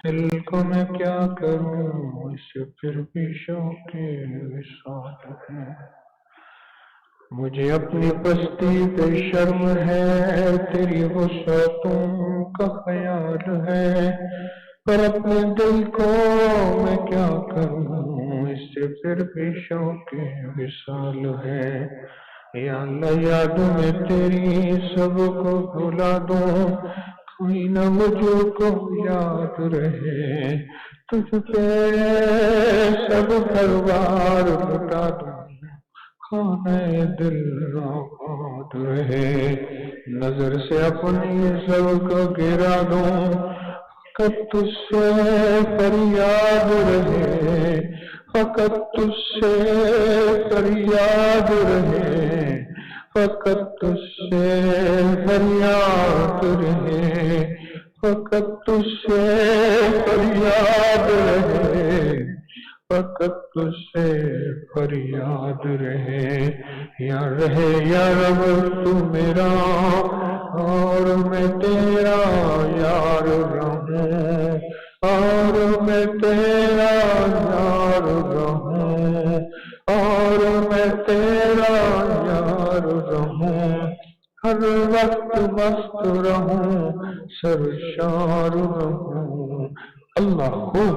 دل کو میں کیا کروں اسے پھر بھی شوق وصال ہے. مجھے اپنی پستی پہ شرم ہے، تیری وسعتوں کا خیال ہے، پر اپنے دل کو میں کیا کروں اس سے پھر بھی شوق وصال ہے. یا اللہ یادوں میں تیری سب کو بھلا دوں، کوئی نہ مجھ کو یاد رہے، تجھ پہ سب پروار لٹا دوں، خانہ دل آباد رہے. نظر سے اپنی سب کو گرا دوں، فقط تجھ سے فریاد رہے، فقط تجھ سے فریاد رہے، فقط تجھ سے فریاد رہے، فقط تجھ سے فریاد رہے، فقط تجھ سے فریاد رہے. یا رہے یا رب تو میرا اور میں تیرا یار رہوں، اور میں تیرا یار رہوں، اور میں تیرا یار رہوں. ہر وقت مست رہوں، سرشار رہوں. اللہ خوب